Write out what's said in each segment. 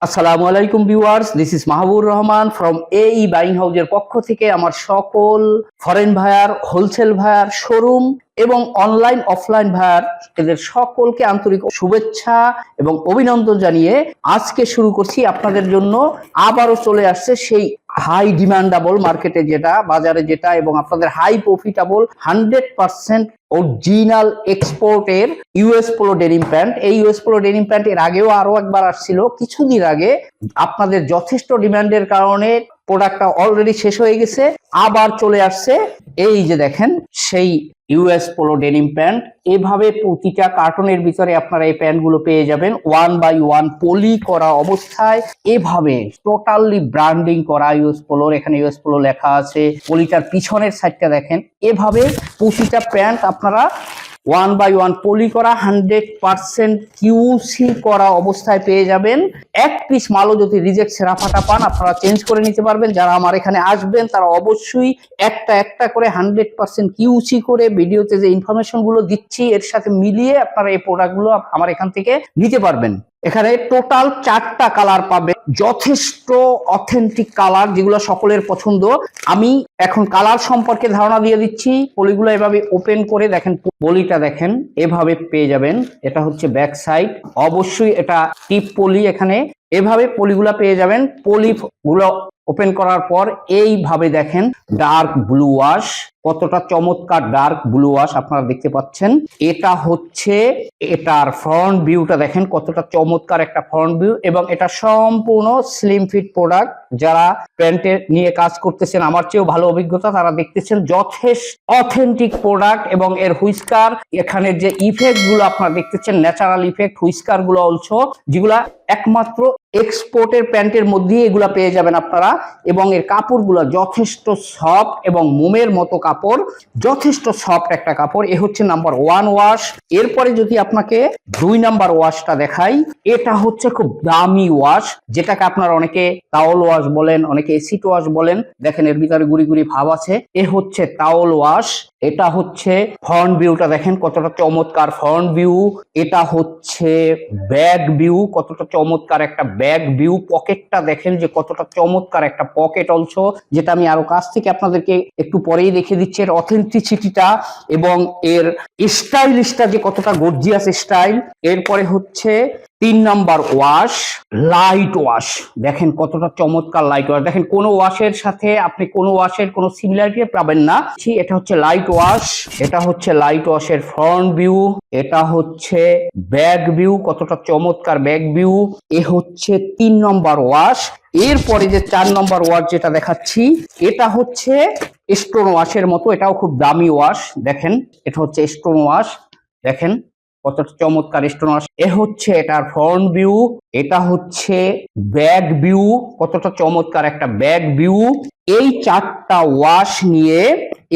আসসালামু আলাইকুম viewers, this is Mahbur Rahman from AE buying হাউজের পক্ষ থেকে আমার সকল ফরেন ভায়ার, হোলসেল ভায়ার, শোরুম এবং অনলাইন অফলাইন ভায়ার এদের সকলকে আন্তরিক শুভেচ্ছা এবং অভিনন্দন জানিয়ে আজকে শুরু করছি আপনাদের জন্য। আবারও চলে আসছে সেই হাই ডিমান্ডেবল মার্কেটে যেটা বাজারে যেটা এবং আপনাদের হাই প্রফিটেবল 100% অরিজিনাল এক্সপোর্টের ইউএস পোলো ডেনিম প্যান্ট। এই ইউএস পোলো ডেনিম প্যান্ট এর আগেও আরো একবার আসছিল কিছুদিন আগে, আপনাদের যথেষ্ট ডিমান্ডের কারণে প্রোডাক্টটা অলরেডি শেষ হয়ে গেছে, আবার চলে আসছে। এই যে দেখেন সেই ইউএস পোলো ডেনিম প্যান্ট, এভাবে প্রতিটা কার্টনের ভিতরে আপনারা এই প্যান্ট গুলো পেয়ে যাবেন 1 বাই 1 পলি করা অবস্থায়, এভাবে টোটালি ব্র্যান্ডিং করা ইউএস পোলোর। এখানে ইউএস পোলো লেখা আছে, পলিটার পিছনের সাইডটা দেখেন, এভাবে প্রতিটা প্যান্ট আপনারা 1 বাই 1 পলি করা 100% কিউসি করা অবস্থায় পেয়ে যাবেন। এক পিস মালও যদি রিজেক্ট সেরাফাটা পান আপনারা চেঞ্জ করে নিতে পারবেন। যারা আমার এখানে আসবেন তারা অবশ্যই একটা একটা করে 100% কিউসি করে ভিডিওতে যে ইনফরমেশন গুলো দিচ্ছি এর সাথে মিলিয়ে আপনারা এই প্রোডাক্ট গুলো আমার এখান থেকে নিতে পারবেন। এখানে টোটাল 4টা কালার পাবে, যথেষ্ট অথেন্টিক কালার যেগুলো সকলের পছন্দ। আমি এখন কালার সম্পর্কে ধারণা দিয়ে দিচ্ছি। পলিগুলো এভাবে ওপেন করে দেখেন, পলিটা দেখেন এভাবে পেয়ে যাবেন। এটা হচ্ছে ব্যাক সাইড, অবশ্যই এটা টিপ পলি। এখানে এভাবে পলিগুলা পেয়ে যাবেন। পলিগুলো ওপেন করার পর এইভাবে দেখেন ডার্ক ব্লু ওয়াশ, কতটা চমৎকার ডার্ক ব্লু ওয়াশ আপনারা দেখতে পাচ্ছেন। এটা হচ্ছে এটার ফ্রন্ট ভিউটা দেখেন, কতটা চমৎকার একটা ফ্রন্ট ভিউ, এবং এটা সম্পূর্ণ স্লিম ফিট প্রোডাক্ট। যারা প্যান্টে নিয়ে কাজ করতেছেন, আমার চেয়েও ভালো অভিজ্ঞতা, তারা দেখতেছেন যথেষ্ট অথেন্টিক প্রোডাক্ট। এবং এর হুইস্কার, এখানে যে ইফেক্ট গুলো আপনারা দেখতেছেন, ন্যাচারাল ইফেক্ট হুইস্কার গুলো অলসো, যেগুলা একমাত্র এক্সপোর্টের প্যান্টের মধ্যেই এগুলা পেয়ে যাবেন আপনারা। এবং এর কাপড়গুলো যথেষ্ট সফট এবং মোমের মতো কাপড়, যথেষ্ট সফট একটা কাপড়। এ হচ্ছে নাম্বার 1 ওয়াশ। এরপরে যদি আপনাকে 2 নাম্বার ওয়াশটা দেখাই, এটা হচ্ছে খুব দামি ওয়াশ, যেটাকে আপনারা অনেকে টাওয়াল ওয়াশ বলেন, অনেকে এসিড ওয়াশ বলেন। দেখেন এর ভিতরে গুড়ি গুড়ি ভাব আছে, এ হচ্ছে টাওয়াল ওয়াশ। এটা হচ্ছে ফ্রন্ট ভিউটা দেখেন, কতটা চমৎকার ফ্রন্ট ভিউ। এটা হচ্ছে ব্যাক ভিউ, কতটা চমৎকার একটা ব্যাক ভিউ। পকেটটা দেখেন যে কতটা চমৎকার একটা পকেট অলসো, যেটা আমি আরো কাছ থেকে আপনাদেরকে একটু পরেই দেখে দিচ্ছি এর অথেন্টিসিটিটা এবং এর স্টাইলিশটা যে কতটা গর্জিয়াস স্টাইল। এরপরে হচ্ছে 3 নাম্বার ওয়াশ, লাইট ওয়াশ। দেখেন কতটা চমৎকার লাইট ওয়াশ। দেখেন কোনো ওয়াশের সাথে আপনি কোনো ওয়াশের কোনো সিমিলারিটি পাবেন না। এটা হচ্ছে লাইট ওয়াশ। এটা হচ্ছে লাইট ওয়াশের ফ্রন্ট ভিউ। এটা হচ্ছে ব্যাক ভিউ, কতটা চমৎকার ব্যাক ভিউ। এ হচ্ছে 3 নম্বর ওয়াশ। এরপরে যে 4 নম্বর ওয়াশ যেটা দেখাচ্ছি, এটা হচ্ছে স্টোন ওয়াশের মতো, এটাও খুব দামি ওয়াশ। দেখেন এটা হচ্ছে স্টোন ওয়াশ, দেখেন কতটা চমৎকার স্টোন ওয়াশ। এ হচ্ছে এটার ফ্রন্ট ভিউ। এটা হচ্ছে ব্যাক ভিউ, কতটা চমৎকার একটা ব্যাক ভিউ। এই 4টা ওয়াশ নিয়ে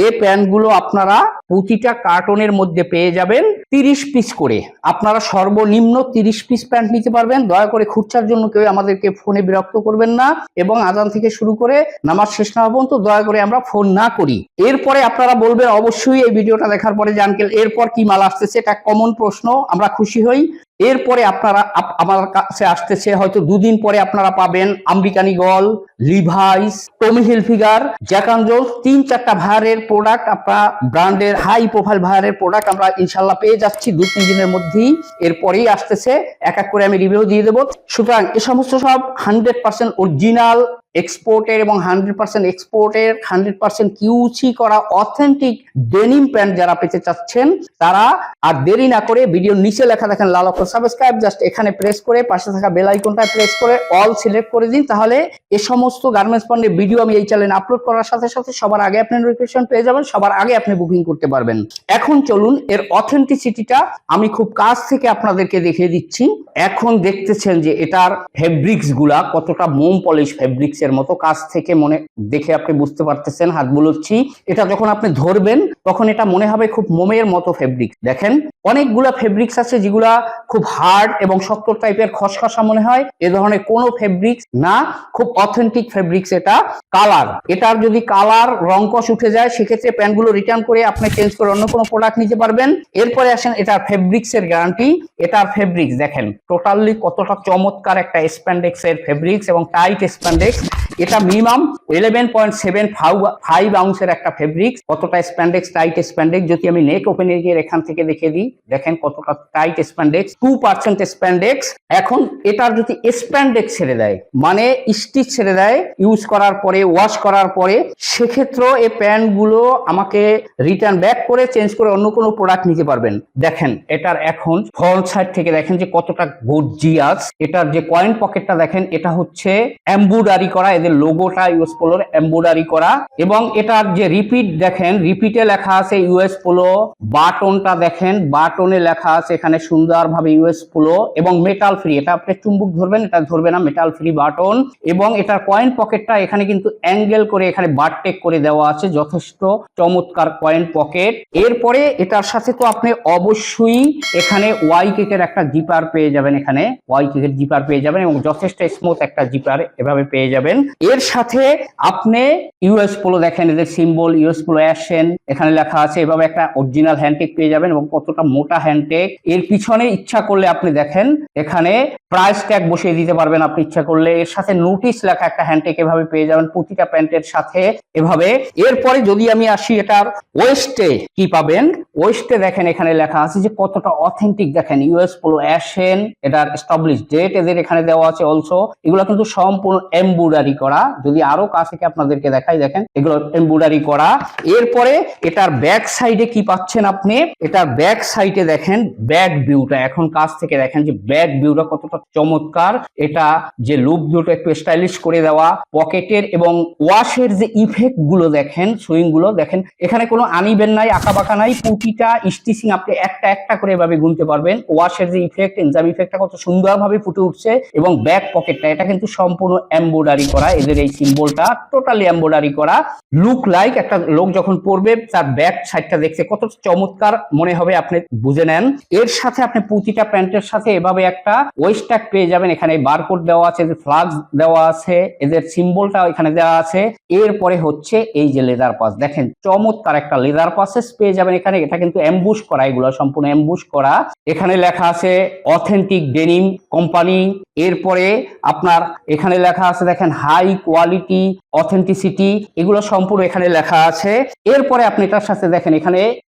এই প্যান্টগুলো আপনারা প্রতিটা কার্টনের মধ্যে পেয়ে যাবেন 30 পিস করে। আপনারা সর্বনিম্ন 30 পিস প্যান্ট নিতে পারবেন। দয়া করে খুচরার জন্য কেউ আমাদেরকে ফোনে বিরক্ত করবেন না, এবং আজান থেকে শুরু করে নামাজ শেষ না হওয়া পর্যন্ত দয়া করে আমরা ফোন না করি। এরপরে আপনারা বলবেন অবশ্যই এই ভিডিওটা দেখার পরে যে আঙ্কেল এরপর কি মাল আসতেছে, এটা কমন প্রশ্ন, আমরা খুশি হই। এরপরে আপনারা আমার কাছে আসতেছে হয়তো 2 দিন পরে আপনারা পাবেন American Eagle, Levi's, Tommy Hilfiger, Jack and Jones, 3-4টা ভায়ারের প্রোডাক্ট, আপনারা ব্র্যান্ডের হাই প্রোফাইল ভায়ারের প্রোডাক্ট আমরা ইনশাল্লাহ পেয়ে যাচ্ছি 2-3 দিনের মধ্যেই। এরপরেই আসতেছে, এক এক করে আমি রিভিউ দিয়ে দেবো। সুতরাং এই সমস্ত সব 100% অরিজিনাল এক্সপোর্টের এবং 100% এক্সপোর্টের 100% কিউসি করা অথেন্টিক ডেনিম প্যান্ট যারা পেতে চাচ্ছেন, তারা আর দেরি না করে ভিডিওর নিচে লেখা দেখেন লাল অক্ষর সাবস্ক্রাইব, জাস্ট এখানে প্রেস করে পাশে থাকা বেল আইকনটায় প্রেস করে অল সিলেক্ট করে দিন। তাহলে এই সমস্ত গার্মেন্টস পণ্যের ভিডিও আমি এই চ্যানেলে আপলোড করার সাথে সাথে সবার আগে আপনি নোটিফিকেশন পেয়ে যাবেন, সবার আগে আপনি বুকিং করতে পারবেন। এখন চলুন এর অথেন্টিসিটিটা আমি খুব কাছ থেকে আপনাদেরকে দেখিয়ে দিচ্ছি। এখন দেখতেছেন যে এটার ফেব্রিক্স গুলা কতটা মোম পলিশ ফেব্রিক্স ফেব্রিক্সের মতো, কাছ থেকে মনে দেখে আপনি বুঝতে পারতেছেন, হাত বুলোচ্ছি, এটা যখন আপনি ধরবেন তখন এটা মনে হবে খুব মোমের মতো ফেব্রিক্স। দেখেন অনেকগুলা ফেব্রিক্স আছে যেগুলা খুব হার্ড এবং শক্ত টাইপের, খসখসা মনে হয়, এ ধরনের কোনো ফেব্রিক্স না, খুব অথেন্টিক ফেব্রিক্স। এটা কালার, এটার যদি কালার রংকশ উঠে যায় সেক্ষেত্রে প্যান্টগুলো রিটার্ন করে আপনি চেঞ্জ করে অন্য কোনো প্রোডাক্ট নিতে পারবেন। এরপরে আসেন এটার ফেব্রিক্স এর গ্যারান্টি। এটার ফেব্রিক্স দেখেন টোটালি কতটা চমৎকার একটা স্প্যান্ডেক্স এর ফেব্রিক্স এবং টাইট স্প্যান্ডেক্স। এটা মিনিমাম 11.75 আউন্সের একটা ফেব্রিক্স। কতটা স্প্যান্ডেক্স, টাইট স্প্যান্ডেক্স। যদি আমি নেক ওপেনিং এর এখান থেকে দেখিয়ে দিই, দেখেন কতটা টাইট স্প্যান্ডেক্স, 2% স্প্যান্ডেক্স। এখন এটার যদি স্প্যান্ডেক্স ছেড়ে দেয়, মানে স্টিচ ছেড়ে দেয় ইউজ করার পরে, ওয়াশ করার পরে, সেক্ষেত্রে এই প্যান্ট গুলো আমাকে রিটার্ন ব্যাক করে চেঞ্জ করে অন্য কোনো প্রোডাক্ট নিতে পারবেন। দেখেন এটার এখন ফ্রন্ট সাইড থেকে দেখেন যে কতটা গর্জিয়াস। এটার যে কয়েন পকেটটা দেখেন, এটা হচ্ছে এমব্রয়ডারি করা, এদের লোগোটা ইউএস পোলোর এমব্রয়ডারি করা। এবং এটার যে রিপিট দেখেন, রিপিটে লেখা আছে ইউএস পোলো। বাটনটা দেখেন, বাটনে লেখা আছে এখানে সুন্দরভাবে ইউএস পোলো এবং মেটাল ফ্রি। এটা আপনি চুম্বক ধরবেন, এটা ধরবে না, মেটাল ফ্রি বাটন। এবং এটার কয়েন পকেটটা এখানে কিন্তু অ্যাঙ্গেল করে এখানে বারটেক করে দেওয়া আছে, যথেষ্ট চমৎকার কয়েন পকেট। এরপরে এটার সাথে তো আপনি অবশ্যই এখানে ওয়াই কেকের একটা জিপার পেয়ে যাবেন, এখানে ওয়াই কেকের জিপার পেয়ে যাবেন এবং যথেষ্ট স্মুথ একটা জিপার এভাবে পেয়ে যাবেন। এর সাথে আপনি ইউএস পোলো দেখেন, এদের সিম্বল ইউএস পোলো অ্যাশন এখানে লেখা আছে, এভাবে একটা অরিজিনাল হ্যান্ডটেক পেয়ে যাবেন এবং কতটা মোটা হ্যান্ডটেক। এর পিছনে ইচ্ছা করলে আপনি দেখেন এখানে প্রাইস ট্যাগ বসিয়ে দিতে পারবেন আপনি ইচ্ছা করলে। এর সাথে নোটিশ লেখা একটা হ্যান্ডটেক এভাবে পেয়ে যাবেন প্রতিটা প্যান্টের সাথে এভাবে। এরপরে যদি আমি আসি এটার ওয়েস্টে কি পাবেন, ওয়েস্টে দেখেন এখানে লেখা আছে যে কতটা অথেন্টিক। দেখেন ইউএস পোলো অ্যাশন, এটার এস্টাবলিশ ডেট এদের এখানে দেওয়া আছে অলসো। এগুলো কিন্তু সম্পূর্ণ এমব্রয়ডারি করা। যদি আরো কাছ থেকে আপনাদেরকে দেখাই, দেখেন এগুলো এমব্রয়ডারি করা। এরপরে এটার ব্যাক সাইডে কি পাচ্ছেন আপনি, এটার ব্যাক সাইডে দেখেন ব্যাক ভিউটা, এখন কাছ থেকে দেখেন যে ব্যাক ভিউটা কতটা চমৎকার। এটা যে লুপ দুটো একটু স্টাইলিশ করে দেওয়া, পকেটের এবং ওয়াশের যে ইফেক্ট গুলো দেখেন, সুইং গুলো দেখেন, এখানে কোনো আনিবেন নাই, আঁকা বাঁকা নাই, প্রতিটা স্টিচিং আপনি একটা একটা করে এভাবে গুনতে পারবেন। ওয়াশের যে ইফেক্ট, এনজাম ইফেক্টটা কত সুন্দরভাবে ফুটে উঠছে। এবং ব্যাক পকেটটা এটা কিন্তু সম্পূর্ণ এমব্রয়ডারি করা, এদের এই সিম্বলটা টোটালি এমব্রয়ডারি করা। লুক লাইক একটা লোক যখন পরবে তার ব্যাক সাইডটা দেখতে কত চমৎকার মনে হবে, আপনি বুঝে নেন। এর সাথে আপনি প্রতিটা প্যান্টের সাথে এভাবে একটা ওয়েস্ট ট্যাগ পেয়ে যাবেন, এখানে বারকোড দেওয়া আছে, ফ্লাগস দেওয়া আছে, এদের সিম্বলটা এখানে দেওয়া আছে। এরপরে হচ্ছে এই যে লেদার পাস, দেখেন চমৎকার একটা লেদার পাসেস পেয়ে যাবেন এখানে। এটা কিন্তু অ্যাম্বুশ করা, এগুলো সম্পূর্ণ অ্যাম্বুশ করা। এখানে লেখা আছে অথেন্টিক ডেনিম কোম্পানি। এরপরে আপনার এখানে লেখা আছে দেখেন হাই কোয়ালিটি অথেন্টিসিটি, এগুলো সম্পূর্ণ এখানে লেখা আছে। এরপরে আপনি এটার সাথে দেখেন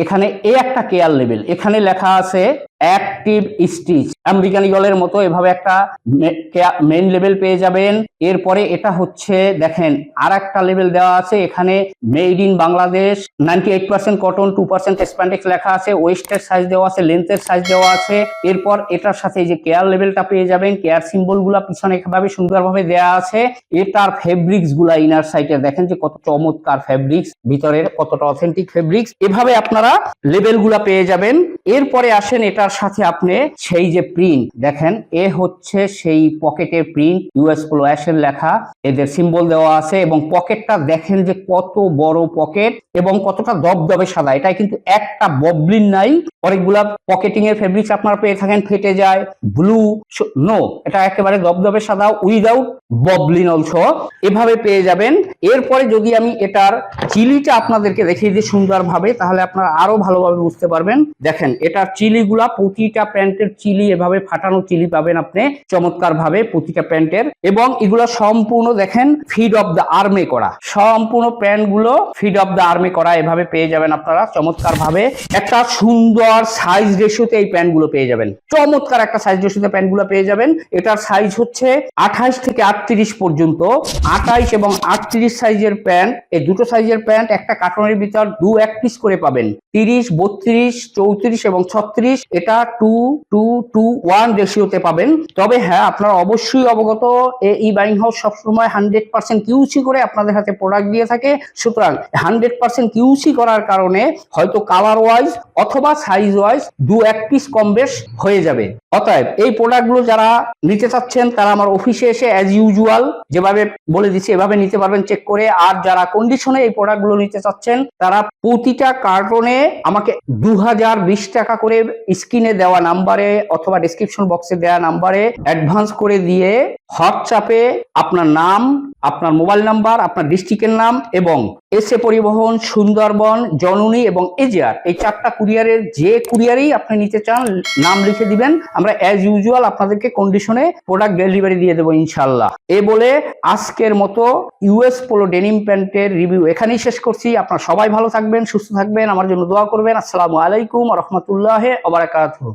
এখানে একটা কেয়ার লেভেল, এখানে লেখা আছে অ্যাক্টিভ স্টিচ, আমেরিকান ইগলের মতো এভাবে একটা মেইন লেভেল পেয়ে যাবেন। এরপরে এটা হচ্ছে দেখেন আর একটা লেভেল দেওয়া আছে, এখানে made in Bangladesh, 98% cotton, 2% spandex লেখা আছে, ওয়েস্টের সাইজ দেওয়া আছে, লেন্থের সাইজ দেওয়া আছে। এরপর এটার সাথে এই যে কেয়ার লেভেলটা পেয়ে যাবেন, কেয়ার সিম্বল গুলা পিছনে এভাবে সুন্দরভাবে দেওয়া আছে। এটার ফেব্রিক্স গুলা ইনার সাইডে দেখেন যে কত চমৎকার ফেব্রিক্স, ভিতরের কতটা অথেন্টিক ফেব্রিক্স, এভাবে আপনারা লেভেল গুলা পেয়ে যাবেন। এরপরে আসেন এটার সাথে আপনি সেই যে প্রিন্ট দেখেন, এ হচ্ছে সেই পকেটের প্রিন্ট, ইউএস পোলো অ্যাশন লেখা, এদের সিম্বল দেওয়া আছে। এবং পকেটটা দেখেন যে কত বড় পকেট এবং কতটা দবদবে সাদা। এটাই কিন্তু একটা ববলিন নাই, অনেকগুলা পকেটিং এর ফেব্রিক্স আপনারা পেয়ে থাকেন ফেটে যায়, ব্লু নো, এটা একেবারে দবদবে সাদা উইদাউট ববলিন অলসো, এভাবে পেয়ে যাবেন। এরপরে যদি আমি এটার চিলিটা আপনাদেরকে দেখিয়ে দিই সুন্দরভাবে, তাহলে আপনারা আরো ভালোভাবে বুঝতে পারবেন। দেখেন এটার চিলিগুলা, প্রতিটা প্যান্টের চিলি এভাবে ফাটানো চিলি পাবেন আপনি চমৎকার ভাবে প্রতিটা প্যান্টের। এবং এগুলা সম্পূর্ণ দেখেন ফিড অফ দ্য আর্মে করা, সম্পূর্ণ প্যান্ট গুলো ফিড অফ দ্য আর্মে করা, এভাবে পেয়ে যাবেন আপনারা চমৎকার ভাবে। একটা সুন্দর সাইজ রেশিওতে এই প্যান্ট গুলো পেয়ে যাবেন, চমৎকার একটা সাইজ রেশিওতে প্যান্ট গুলো পেয়ে যাবেন। এটার সাইজ হচ্ছে 28 থেকে 38 পর্যন্ত, 28 এবং 38 সাইজের প্যান্ট, এই দুটো সাইজের প্যান্ট একটা কার্টনের ভিতর 2-1 পিস করে পাবেন। 30, 32, 34 এবং 36 এটা 2:1 রেশিওতে পাবেন। তবে হ্যাঁ, আপনারা অবশ্যই অবগত এই বাইং হাউস সবসময় 100% কিউসি করে আপনাদের হাতে প্রোডাক্ট দিয়ে থাকে। সুতরাং 100% কিউসি করার কারণে হয়তো কালার ওয়াইজ অথবা সাইজ ওয়াইজ 2-1 পিস কম বেশ হয়ে যাবে। অতএব এই প্রোডাক্টগুলো যারা নিতে চাচ্ছেন তারা আমার অফিসে এসে অ্যাজ ইউজুয়াল যেভাবে বলে দিচ্ছি এভাবে নিতে পারবেন চেক করে। আর যারা কন্ডিশনে এই প্রোডাক্টগুলো নিতে চাচ্ছেন তারা প্রতিটা কার্টনে আমাকে 2020 টাকা করে স্ক্রিনে দেওয়া নাম্বারে অথবা ডেসক্রিপশন বক্সে দেওয়া নাম্বারে অ্যাডভান্স করে দিয়ে হোয়াটসঅ্যাপে আপনার নাম, আপনার মোবাইল নাম্বার, আপনার ডিস্ট্রিক্টের নাম এবং এসএ পরিবহন, সুন্দরবন, জননী এবং এজিআর এই 4টা কুরিয়ারের যে কুরিয়ারেই আপনি নিতে চান নাম লিখে দিবেন। আমরা অ্যাজ ইউজুয়াল আপনাদেরকে কন্ডিশনে প্রোডাক্ট ডেলিভারি দিয়ে দেবো ইনশাল্লাহ। এ বলে আজকের মতো ইউএস পোলো ডেনিম প্যান্টের রিভিউ এখানেই শেষ করছি। আপনারা সবাই ভালো থাকবেন, সুস্থ থাকবেন, আমার জন্য দোয়া করবেন। আসসালামু আলাইকুম ওয়া রাহমাতুল্লাহি ওয়া বারাকাতুহু।